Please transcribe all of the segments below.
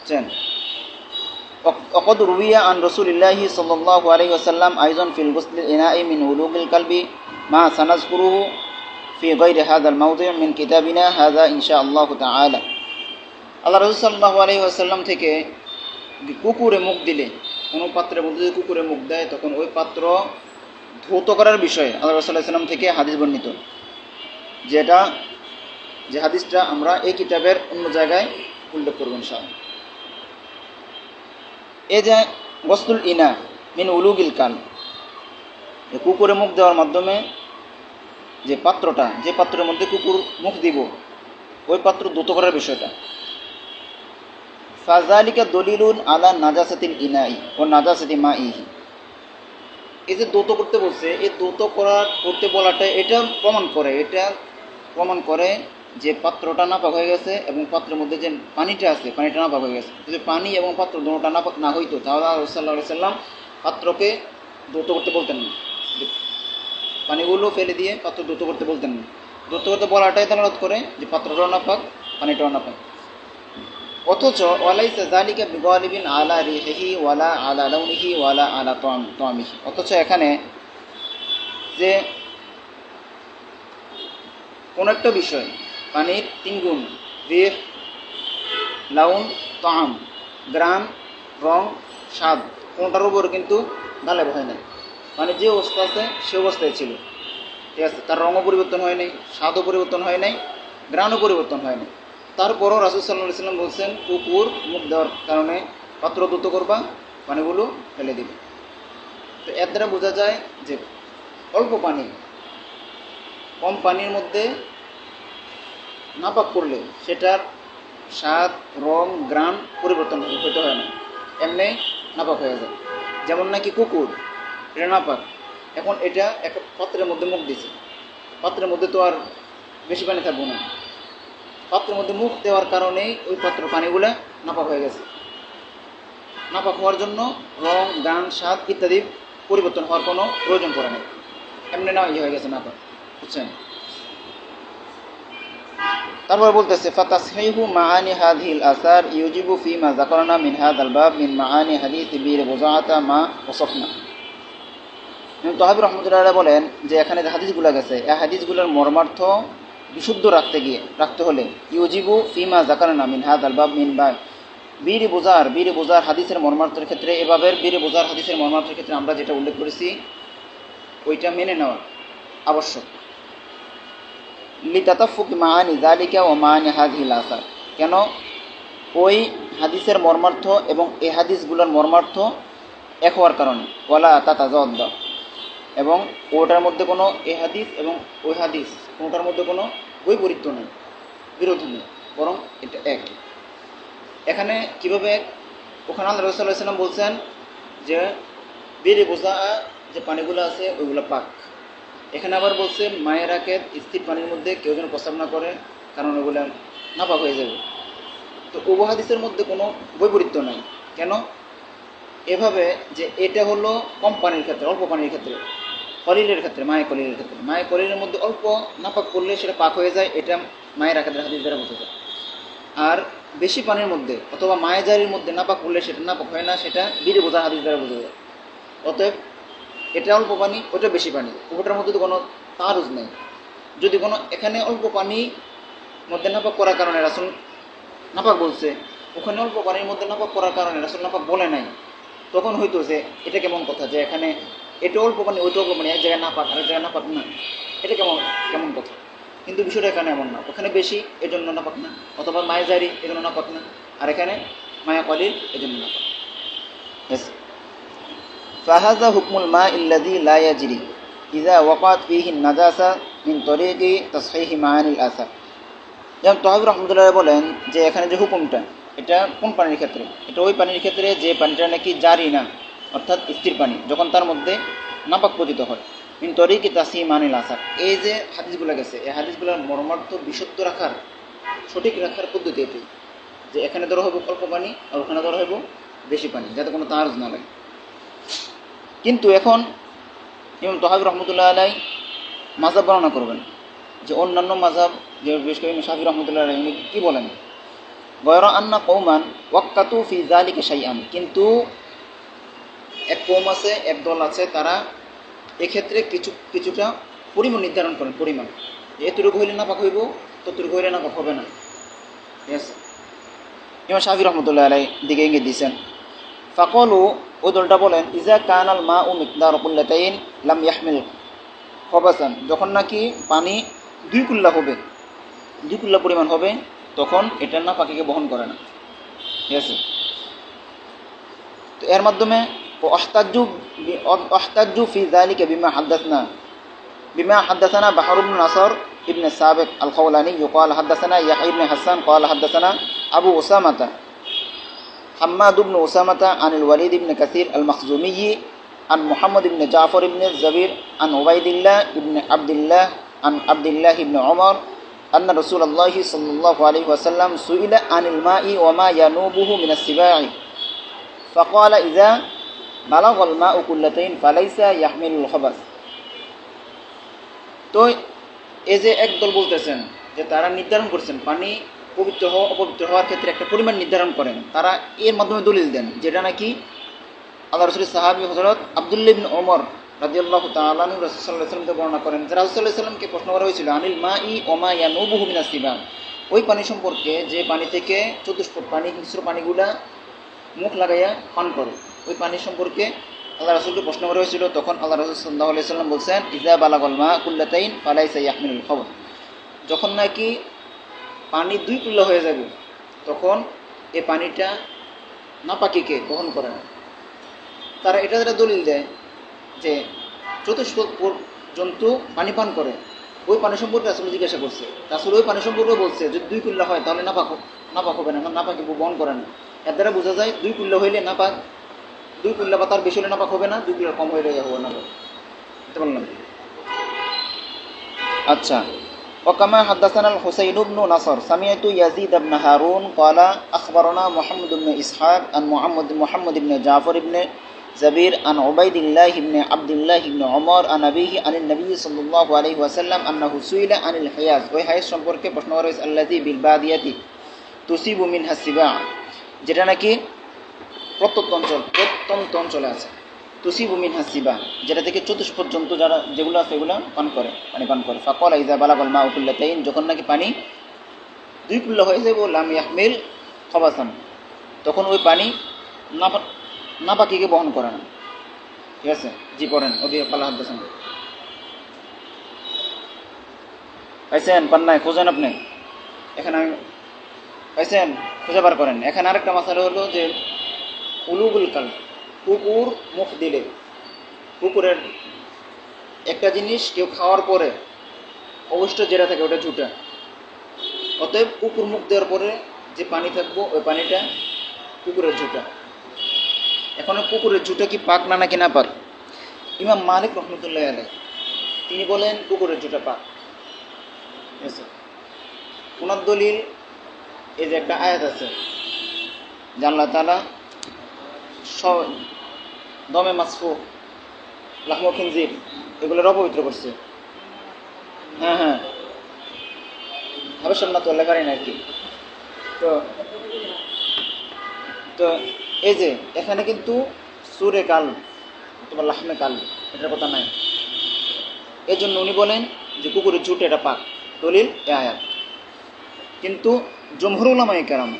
বুঝছেন। وقد روي عن رسول الله صلى الله عليه وسلم أيضا في الغسل الإناء من ولوغ القلب ما سنذكره في غير هذا الموضع من كتابنا هذا إن شاء الله تعالى. আল্লাহ রাসূল সাল্লাল্লাহু আলাইহি ওয়াসাল্লাম থেকে কুকুরে মুখ দিলে, কোনো পাত্রের মধ্যে যদি কুকুরে মুখ দেয় তখন ওই পাত্র ধৌত করার বিষয়ে আল্লাহ রাসূল সাল্লাল্লাহু আলাইহি ওয়াসাল্লাম থেকে হাদিস বর্ণিত, যে হাদিসটা আমরা এই কিতাবের অন্য জায়গায় উল্লেখ করব ইনশাআল্লাহ। এই যে গসলুল ইনা মিন উলুগিল কাল, কুকুরে মুখ দেওয়ার মাধ্যমে যে পাত্রের মধ্যে কুকুর মুখ দিব ওই পাত্র ধৌত করার বিষয়টা, ফাযালিকা দলিলুন আলা নাজাসাতিল ইনাই ও নাজাসাতি মাইহি। এই যে ধৌত করতে বলছে, এই ধৌত করতে বলাটা এটা প্রমাণ করে যে পাত্রটা নাপাক হয়ে গেছে এবং পাত্রের মধ্যে যে পানিটা আছে পানিটা নাপাক হয়ে গেছে। যদি পানি এবং পাত্র দুটোটা নাপাক না হইতো তাহলে রাসূলুল্লাহ সাল্লাল্লাহু আলাইহি ওয়াসাল্লাম পাত্রকে ধৌত করতে বলতেন না, পানিগুলো ফেলে দিয়ে পাত্র ধৌত করতে বলতেন না। ধৌত করতে বলাটাই দালালত করে যে পাত্রটাও নাপাক পানিটাও নাপাক। অথচ ওয়ালাইসা যালিকা বিগালিবিন আলা রিহিহি ওয়ালা আলা লাউনিহি ওয়ালা আলা তামিহি, অথচ এখানে যে কোন একটা বিষয় পানির 3 গুণ, রিহ, লাউন, তাম, গ্রাম, রং, স্বাদ, কোনটার উপর কিন্তু গালেব হয় নাই। মানে যে অবস্থা আছে সে অবস্থায় ছিল, ঠিক আছে, তার রঙও পরিবর্তন হয় নাই, স্বাদও পরিবর্তন হয় নাই, গ্রামও পরিবর্তন হয় নাই। তারপরও রাসূল সাল্লাল্লাহু আলাইহি ওয়াসাল্লাম বলছেন কুকুর মুখ দেওয়ার কারণে পাত্র ধৌত করবা, পানিগুলো ফেলে দিবে। তো এর দ্বারা বোঝা যায় যে অল্প পানি, কম পানির মধ্যে নাপাক করলে সেটার স্বাদ, রং, গ্রাম পরিবর্তন হতে হয় না, এমনি নাপাক হয়ে যায়। যেমন নাকি কুকুর, এটা নাপাক, এখন এটা এক পাত্রের মধ্যে মুখ দিছে, পাত্রের মধ্যে তো আর বেশি পানি থাকবো না, পাত্রের মধ্যে মুখ দেওয়ার কারণেই ওই পাত্র পানিগুলো নাপাক হয়ে গেছে। নাপাক হওয়ার জন্য রং, গ্রাম, স্বাদ ইত্যাদি পরিবর্তন হওয়ার কোনো প্রয়োজন পড়ে না, এমনি না হয়ে গেছে নাপাক, বুঝছেন। তারপর বলতেছে ফাতাসহিহু মাআনি হাযিহিল আসার ইউজিবু ফিমা যাকারনা মিন হাযাল বাব মিন মাআনি হাদিস বীর বুযাআতা মা ওয়াসাফনা। তাহাবী রাহমাতুল্লাহ বলেন যে এখানে যে হাদিসগুলো গেছে এই হাদিসগুলোর মর্মার্থ বিশুদ্ধ রাখতে হলে ইউজিবু ফিমা যাকারনা মিন হাযাল বাব মিন বাব বীর বুযার হাদিসের মর্মার্থের ক্ষেত্রে, এভাবে বীর বুযার হাদিসের মর্মার্থের ক্ষেত্রে আমরা যেটা উল্লেখ করেছি ওইটা মেনে নেওয়া আবশ্যক। লিতাতাফুক মাআনি যালিকা ওয়া মাআনি হাযিহিল আসার, কেন ওই হাদিসের মর্মার্থ এবং এই হাদিসগুলোর মর্মার্থ এক হওয়ার কারণে, ওয়ালা তাতাযাদ্দা, এবং ওটার মধ্যে কোনো এই হাদিস এবং ওই হাদিস কোনটার মধ্যে কোনো বৈপরীত্য নেই, বিরোধী নেই, বরং এটা এক। এখানে কীভাবে এক? ওখানে আল্লাহ রাসূল সাল্লাল্লাহু আলাইহি ওয়াসাল্লাম বলছেন যে বীর বুযা যে পানিগুলো আছে ওইগুলো পাক। এখানে আবার বলছে মায়ের রাখে স্থির পানির মধ্যে কেউ যেন প্রস্রাব না করে, কারণ ওগুলো নাপাক হয়ে যাবে। তো উভয় হাদিসের মধ্যে কোনো বৈপরীত্য নাই। কেন? এভাবে যে এটা হলো কম পানির ক্ষেত্রে, অল্প পানির ক্ষেত্রে, কলিলের ক্ষেত্রে, মায়ের কলিলের ক্ষেত্রে, মায়ের কলিলের মধ্যে অল্প নাপাক করলে সেটা পাক হয়ে যায়, এটা মায়ের রাখাতের হাদিস দ্বারা বোঝা যায়। আর বেশি পানির মধ্যে অথবা মায়ের জারির মধ্যে নাপাক করলে সেটা নাপাক হয় না, সেটা বীর বোঝা হাদিস দ্বারা বোঝা যায়। অতএব এটা অল্প পানি, ওটা বেশি পানি, ওটার মধ্যে তো কোনো তারুজ নেই। যদি কোনো এখানে অল্প পানি মধ্যে নাপাক করার কারণে রাসূল নাপাক বলছে, ওখানে অল্প পানির মধ্যে নাপাক করার কারণে রাসূল নাপাক বলে নাই, তখন হয়তো যে এটা কেমন কথা যে এখানে এটা অল্প পানি ওইটা অল্প পানি, এক জায়গায় নাপাক আরেক জায়গায় নাপাক না, এটা কেমন কথা। কিন্তু বিষয়টা এখানে এমন না, ওখানে বেশি এজন্য নাপাক না, অথবা মায়ের জারি এজন্য নাপাক না, আর এখানে মায়া কলিল এজন্য নাপাক। ফাহাযা হুকমুল মা আল্লাযী লা ইয়াজরি ইযা ওয়াকাত ফীহি নাজাসা মিন তরিকি তাসহীহি মাআনিল আসার। যেমন তাহাবী রাহমাতুল্লাহ বলেন যে এখানে যে হুকুমটা এটা কোন পানির ক্ষেত্রে? এটা ওই পানির ক্ষেত্রে যে পানিটা নাকি জারি না, অর্থাৎ স্থির পানি, যখন তার মধ্যে নাপাক পতিত হয়। মিন তরিকি তাসহীহি মাআনিল আসার, এই যে হাদিসগুলো গেছে এই হাদিসগুলোর মর্মার্থ বিশুদ্ধ রাখার, সঠিক রাখার পদ্ধতি এটি, যে এখানে ধরা হবে অল্প পানি আর ওখানে ধরা হবে বেশি পানি, যাতে কোনো তারুজ না লাগে। কিন্তু এখন ইমাম তাহাবী রহমতুল্লাহ আলাই মাযহাব বর্ণনা করবেন যে অন্যান্য মাযহাব, যে বিশেষ করে শাফিঈ রহমতুল্লাহ আলাই উনি কী বলেন গয়রা আন্না কওমান ওয়াক্কাতু ফি যালিকা শাইআন, কিন্তু এক কওম আছে, এক দল আছে, তারা এক্ষেত্রে কিছুটা পরিমাণ নির্ধারণ করেন, পরিমাণ এতটুকু হইলে নাপাক হইব, ততটুকু হইলে নাপাক হবে না। ঠিক আছে, ইমাম শাফি রহমতুল্লাহ আলাইহি দিকে ইঙ্গিত দিয়েছেন। ফাকলু, ওই দলটা বলেন, ইজা কানাল মা উ মিকদার কুল্লাতাইন লাম ইয়াহমিল খবাসান, যখন নাকি পানি 2 কুল্লা হবে, 2 কুল্লা পরিমাণ হবে, তখন এটা না পাখিকে বহন করে না। ঠিক আছে, তো এর মাধ্যমে অহতাজ্জু ফি যালিকা বিমা হাদাসানা বাহর ইবনে নাসর ইবনে সাবিক আল খাওলানি يقال حدثنا يحيى بن حسان قال حدثنا أبو أسامة حماد بن أسامة عن الوليد بن كثير المخزومي عن محمد بن جعفر بن الزبير عن عبيد الله بن عبد الله عن عبد الله بن عمر أن رسول الله صلى الله عليه وسلم سئل عن الماء وما ينوبه من السباع فقال إذا بلغ الماء كلتين فليس يحمل الخبث। তো এই যে একদল বলতেছেন যে তারা নির্ধারণ করছেন পানি পবিত্র হওয়া অপবিত্র হওয়ার ক্ষেত্রে একটা পরিমাণ নির্ধারণ করেন, তারা এর মাধ্যমে দলিল দেন, যেটা নাকি আল্লাহ রসুলের সাহাবী হযরত আব্দুল্লাহ ইবনে ওমর রাদিয়াল্লাহু তাআলা আনহু রাসূল সাল্লাল্লাহু আলাইহি ওয়াসাল্লামকে বর্ণনা করেন যে রাসূল সাল্লাল্লাহু আলাইহি ওয়াসাল্লামকে প্রশ্ন করা হয়েছিল আনিল মাই ওয়া মা ইয়ানুবুহু মিনাস সিবাম, ওই পানি সম্পর্কে যে পানি থেকে চতুষ্পদ পানি, মিশ্র পানিগুলা মুখ লাগাইয়া পান করে, ওই পানি সম্পর্কে আল্লাহ রাসূলকে প্রশ্ন করা হয়েছিল। তখন আল্লাহ রাসূল সাল্লাল্লাহু আলাইহি ওয়াসাল্লাম বলছেন, ইজা বালাগাল মা কুল্লাতাইন ফালাইসা ইয়াহমিলুল খাবাস, যখন নাকি পানি 2 কুল্লা হয়ে যাবে, তখন এই পানিটা নাপাকিকে বহন করে না। তারা এটা দ্বারা দলিল দেয় যে চতুষ্পদ জন্তু পানি পান করে, ওই পানি সম্পর্কে রাসূল জিজ্ঞাসা করছে, রাসূল ওই পানি সম্পর্কে বলছে যদি 2 কুল্লা হয় তাহলে নাপাক হবে না, নাপাকি বহন করে না। এর দ্বারা বোঝা যায় 2 কুল্লা হইলে নাপাক, 2 কুল্লা বা তার বেশি হলে নাপাক হবে না, 2 কুল্লার কম হইলে হবে না। বুঝতে পারলাম? আচ্ছা, وكما حدثنا الحسين بن نصر سمعت يزيد بن هارون قال أخبرنا محمد بن إسحاق عن محمد بن جعفر بن زبير عن عبيد الله بن عبد الله بن عمر عن أبيه عن النبي صلى الله عليه وسلم أنه سئل عن الحياض, ওই হাইজ সম্পর্কে প্রশ্ন করা হয়েছে, আল্লাযী বিল বাদিয়াতি তুসিবু মিনহা সিবা, যেটা নাকি প্রত্যন্ত অঞ্চলে আছে, তুসিবু মিনহা সিবা, যেটা থেকে চতুষ্পদ জন্তু যেগুলো আছে এগুলো পানি পান করে। ফাকালা ইযা বালাগাল মাউ কুল্লাতাইন, যখন নাকি পানি 2 কুল্লা হয়ে যাবে, লাম ইয়াহমিল খাবাসান, তখন ওই পানি নাপাকিকে বহন করে না। ঠিক আছে, জি পড়েন। ওদি পালা হাদাসান পাইছেন? পান্নায় খোঁজেন আপনি, এখানে পাইছেন, খুঁজে বার করেন। এখানে আরেকটা মাসালা হলো যে উলুগুল কাল, কুকুর মুখ দিলে, কুকুরের একটা জিনিস কেউ খাওয়ার পরে অবশ্যই যেটা থাকে ওটা ঝুটা, অতএব কুকুর মুখ দেওয়ার পরে যে পানি থাকবো ওই পানিটা কুকুরের ঝুটা। এখন কুকুরের ঝুটা কি পাক না নাকি না পাক? ইমাম মালিক রহমতুল্লাহ আলাইহি তিনি বলেন কুকুরের ঝুটা পাক। ঠিক আছে, ওনার দলিল এই যে একটা আয়াত আছে যে আল্লাহ তাআলা দমে মাসফু, লাহমু খিনজির এগুলোর অপবিত্র করছে। হ্যাঁ, হাবেশাল না তো লেখারই না আর কি। তো এই যে এখানে কিন্তু সুরে কাল অথবা লাহমে কাল এটার কথা নাই, এই জন্য উনি বলেন যে কুকুরের ঝুট এটা পাক, দলিল এ আয়াত। কিন্তু জমহুর উলামায়ে কেরাম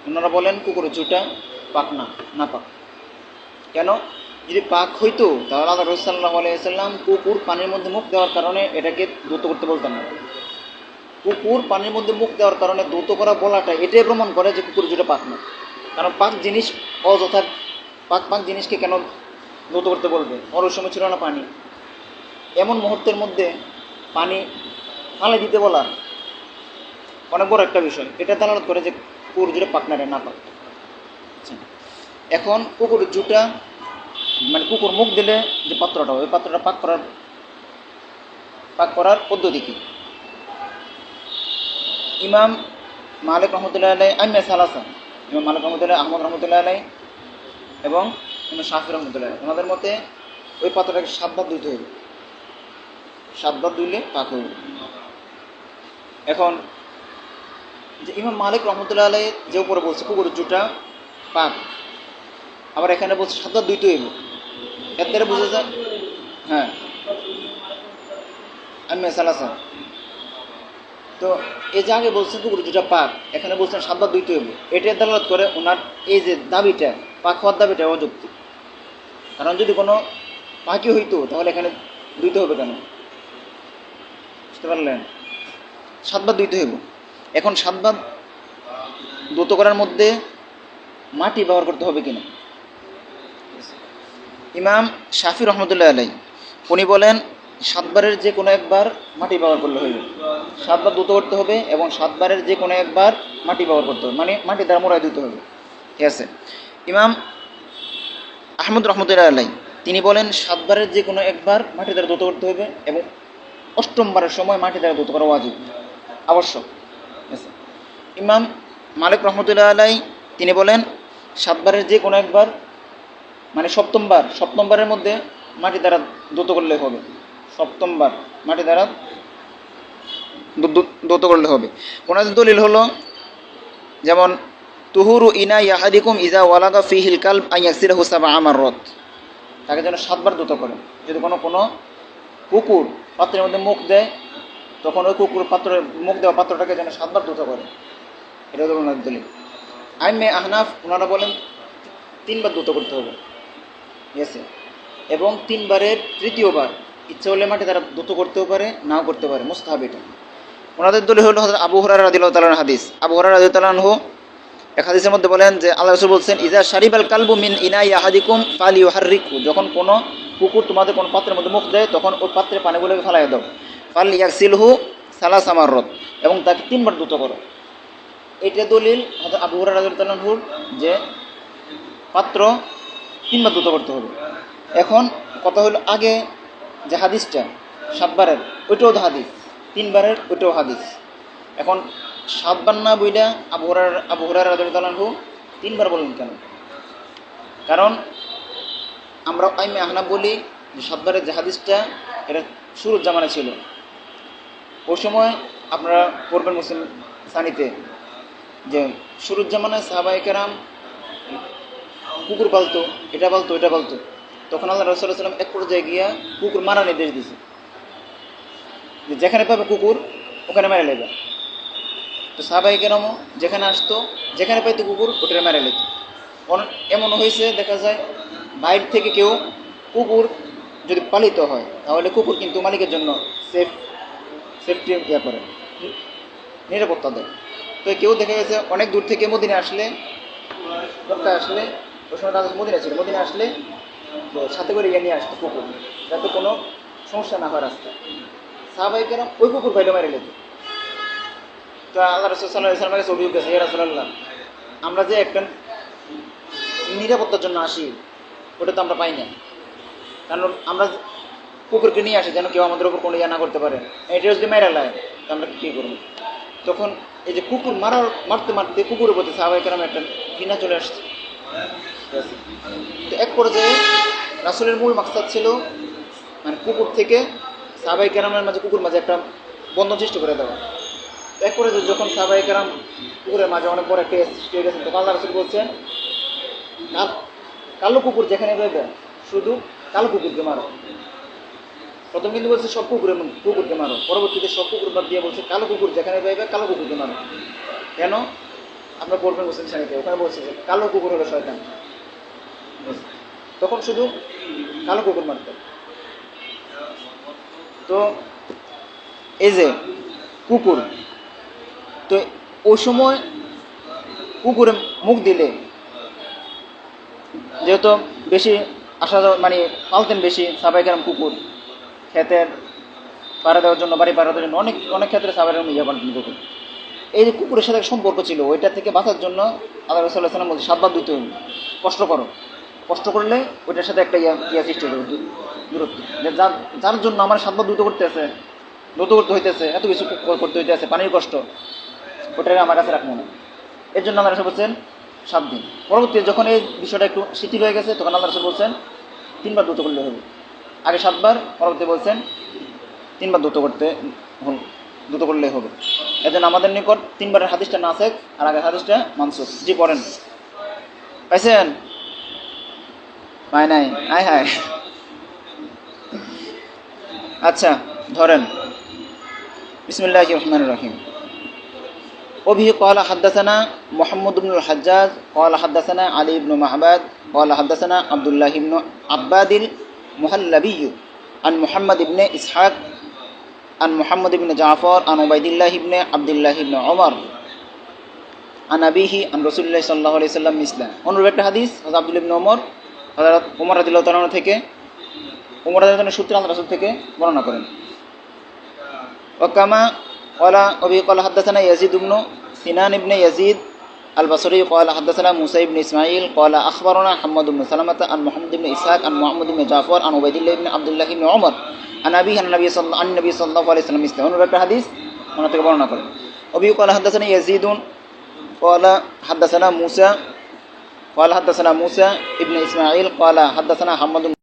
ওনারা বলেন কুকুরের ঝুটা পাক না পাক। কেন? যদি পাক হইতো তাহলে আল্লাহ রাসূল সাল্লাল্লাহু আলাইহি ওয়াসাল্লাম কুকুর পানির মধ্যে মুখ দেওয়ার কারণে এটাকে দ্রুত করতে বলতেন না। কুকুর পানির মধ্যে মুখ দেওয়ার কারণে দ্রুত করা বলাটা এটাই প্রমাণ করে যে কুকুরের ঝুটা পাক না। কারণ পাক জিনিস অযথা পাক জিনিসকে কেন দ্রুত করতে বলবে? ওর ওই সময় ছিল না পানি, এমন মুহূর্তের মধ্যে পানি ফালে দিতে বলা অনেক বড় একটা বিষয়। এটা দালালত করে যে কুকুর ঝুটা পাক না পাক। এখন কুকুরের ঝুটা মানে কুকুর মুখ দিলে যে পাত্রটা, ওই পাত্রটা পাক করার পদ্ধতি কি? ইমাম মালিক রহমতুল্লাহ আলাইহি আইমা সালাসা, ইমাম মালিক রহমতুল্লাহ, আহমদ রহমতুল্লাহ আলাইহি এবং ইমাম শাফি রহমতুল্লাহ আলাইহি, ওনাদের মতে ওই পাত্রটাকে 7 বার ধুইতে হবে, 7 বার ধুইলে পাক হইবে। এখন যে ইমাম মালিক রহমতুল্লাহ আলাই যে উপরে বলছে কুকুরের জুটা পাক, আবার এখানে বলছে 7 বার ধুইতে হইব, এর দ্বারা বোঝা যায় হ্যাঁ আমি সালাসা। তো এই যে আগে বলছেন কুকুরের জুটা পাক, এখানে বলছেন 7 বার ধুইতে হইব, এটার দালালত করে ওনার এই যে দাবিটা পাক হওয়ার দাবিটা অযৌক্তিক। কারণ যদি কোনো পাকি হইতো তাহলে এখানে ধুইতে হবে কেন? বুঝতে পারলেন? 7 বার ধুইতে হইব। এখন 7 বার দ্রুত করার মধ্যে মাটি ব্যবহার করতে হবে কিনা? ইমাম শাফি রহমতুল্লাহ আলাই উনি বলেন 7 বারের যে কোনো একবার মাটি ব্যবহার করলে হইবে। 7 বার দ্রুত করতে হবে এবং 7 বারের যে কোনো একবার মাটি ব্যবহার করতে হবে, মানে মাটি দ্বারা মোড়ায় দিতে হবে। ঠিক আছে। ইমাম আহমদ রহমতুল্লাহ আলাই তিনি বলেন 7 বারের যে কোনো একবার মাটি দ্বারা দ্রুত করতে হবে এবং 8ম বারের সময় মাটি দ্বারা দ্রুত করা ওয়াজিব, আবশ্যক। ইমাম মালিক রহমতুল্লাহ আলাই তিনি বলেন 7 বারের যে কোনো একবার, মানে 7ম বারের মধ্যে মাটি দ্বারা দ্রুত করলে হবে। 7ম বার মাটি দ্বারা দ্রুত করলে হবে। ওনাদের দলিল হলো যেমন তুহুরু ইনা ইয়াহাদিকুম ইজা ওয়ালাগা ফিহিল কালব আইয়াসিরাহু সাবআ মাররাত, তাকে যেন 7 বার দ্রুত করে। যদি কোনো কুকুর পাত্রের মধ্যে মুখ দেয় তখন ওই কুকুর পাত্রের মুখ দেওয়া পাত্রটাকে যেন 7 বার দ্রুত করে। এটা হলো ওনাদের দলিল। আইমে আহনাফ ওনারা বলেন 3 বার দ্রুত করতে হবে। ঠিক আছে। এবং 3 বারের 3য় বার ইচ্ছা হলে মাটি তারা দ্রুত করতেও পারে, নাও করতে পারে, মুস্তাহাব এটা। ওনাদের দলিল হলো হযরত আবু হুরায়রা রাদিয়াল্লাহু তাআলার হাদিস। আবু হুরায়রা রাদিয়াল্লাহু তাআলা আনহু এক হাদিসের মধ্যে বলেন যে আল্লাহ রাসূল বলছেন ইজা শারিবাল কালবু মিন ইনাই আহাদিকুম ফালিইউহাররিকু, যখন কোনো কুকুর তোমাদের কোনো পাত্রের মধ্যে মুখ দেয় তখন ওই পাত্রে পানিগুলোকে ফেলাই দাও। ফালিয়াগসিলহু সালাসা মাররাত, এবং তাকে 3 বার দ্রুত করো। এটা দলিল হযরত আবু হুরায়রা রাদিয়াল্লাহু তাআলা আনহুর যে পাত্র 3 বার দ্রুত করতে হবে। এখন কথা হলো আগে যে হাদিসটা 7 বারের ওইটাও হাদিস, 3 বারের ওইটাও হাদিস। এখন 7 বার না বইলা আবু হুরায়রা রাদিয়াল্লাহু তাআলা আনহু 3 বার বললেন কেন? কারণ আমরা আইমে আহনাফ বলি যে 7 বারের যে হাদিসটা এটা শুরুর জামানা ছিল। ওই সময় আপনারা পড়বেন মুসলিম সানিতে যে শুরুর জামানায় সাহাবায়ে কেরাম কুকুর পালতো, এটা পালতো, এটা পালতো। তখন আল্লাহ রাসূল সাল্লাল্লাহু আলাইহি ওয়াসাল্লাম এক পর্যায়ে গিয়া কুকুর মারার নির্দেশ দিয়েছে, যে যেখানে পাবে কুকুর ওখানে মেরে লেবে। তো সাহাবায়ে কেরামও যেখানে আসতো, যেখানে পাইতো কুকুর ওটা মেরে লেত। এমনও হয়েছে দেখা যায় বাইরে থেকে কেউ কুকুর যদি পালিত হয় তাহলে কুকুর কিন্তু মালিকের জন্য সেফটি করে, নিরাপত্তা দেয়। তো কেউ দেখা গেছে অনেক দূর থেকে মদিনা আসলে, মক্কায় আসলে, ওই সময় তাদের মদিনা ছিল, মদিনা আসলে সাথে করে নিয়ে আসতো কুকুর, যাতে কোনো সমস্যা না হয় রাস্তায়। সাহাবায়ে কেরাম ওই কুকুর ভাইলে মেরে লেত। তো আল্লাহ রাসূল সাল্লাল্লাহু আলাইহি ওয়াসাল্লামের কাছে অভিযোগ গেছে, ইয়া রাসূলুল্লাহ, আমরা যে একটা নিরাপত্তার জন্য আসি ওটা তো আমরা পাই না, কারণ আমরা কুকুরকে নিয়ে আসি যেন কেউ আমাদের উপর কোনো ইয়া না করতে পারে। এটা যদি মেরে লায় তো আমরা কী করবো? তখন এই যে কুকুর মারতে মারতে কুকুরের প্রতি সাহাবায়ে কেরাম একটা ঘৃণা চলে আসছে। তো এক পর্যায়ে রাসূলের মূল মাকসাদ ছিল মানে কুকুর থেকে সাহাবায়ে কেরামের মাঝে কুকুর মাঝে একটা বন্ধন সৃষ্টি করে দেওয়া। এক পর্যায়ে যখন সাহাবায়ে কেরাম কুকুরের মাঝে অনেক বড় একটা সৃষ্টি হয়ে গেছে, তখন আল্লাহ রাসূল বলছেন কালো কুকুর যেখানে রয়েছে শুধু কালো কুকুরকে মারো। প্রথম কিন্তু বলছে সব কুকুরকে মারো, পরবর্তীতে সব কুকুর বাদ দিয়ে বলছে কালো কুকুর যেখানে পাইবে কালো কুকুরকে মারো। কেন? আমরা পড়বেন মুসলিম শ্রেণীতে, ওখানে বলছে যে কালো কুকুর হলো শয়তান। তখন শুধু কালো কুকুর মারত। তো এই যে কুকুর, তো ওই সময় কুকুরে মুখ দিলে যেহেতু বেশি আসা যাওয়া মানে পালতেন বেশি সাহাবায়ে কেরাম কুকুর, ক্ষেতের পাড়া দেওয়ার জন্য, বাড়ি পাড়া দেওয়ার জন্য অনেক ক্ষেত্রে সাহাবায়ে কেরাম ইয়ে পালতেন কুকুর। এই যে কুকুরের সাথে সম্পর্ক ছিল, ওইটা থেকে বাঁচার জন্য আল্লাহ রাসূল সাল্লাল্লাহু আলাইহি ওয়াসাল্লাম বলছে 7 বার ধুতে হবে, কষ্ট করলে ওইটার সাথে একটা ইয়া সৃষ্টি হবে, দূরত্ব। যার জন্য আমার 7 বার দ্রুত করতে হইতেছে, এত কিছু করতে হইতেছে, পানির কষ্ট, ওটাই আমার কাছে রাখবো না। এর জন্য আল্লাহ রাসূল বলছেন 7 দিন। পরবর্তীতে যখন এই বিষয়টা একটু শিথিল হয়ে গেছে তখন আল্লাহ রাসূল বলছেন 3 বার দ্রুত করলে হবে। আগে 7 বার, পরবর্তীতে বলছেন 3 বার দ্রুত করলে হবে। এজন্য আমাদের নিকট 3 বারের হাদিসটা নাসেখ আর আগের হাদিসটা মানসুখ। জি পড়েন। পাইছেন? পায় নাই? আয় হায়। আচ্ছা ধরেন, বিসমিল্লাহির রহমানির রহিম। وبه قال حدثنا محمد بن الحجاج قال حدثنا علي بن معبد قال حدثنا عبد الله بن عباد المهلبي عن محمد بن إسحاق عن محمد بن جعفر عن عبيد الله بن عبد الله بن عمر عن أبيه عن رسول الله صلى الله عليه وسلم مثله। অনুরূপ একটা হাদিস হযরত আব্দুল্লাহ ইবনে ওমর, হযরত ওমর রাদিয়াল্লাহু তাআলা থেকে, ওমর রাদিয়াল্লাহু তাআলা সূত্রে আল্লাহর রাসূল থেকে বর্ণনা করেন। وكما قال أبي قال حدثنا يزيد بن سنان بن يزيد البصري قال حدثنا موسى بن إسماعيل قال أخبرنا حماد بن سلمة عن محمد بن إسحاق عن محمد بن جعفر عن عبيد الله بن عبد الله بن عمر عن أبيه عن النبي صلى الله عليه وسلم مثله। অনুরূপ একটা হাদিস ওনার থেকে বর্ণনা করেন। أبي قال حدثنا يزيد قال حدثنا موسى ابن إسماعيل قال حدثنا حماد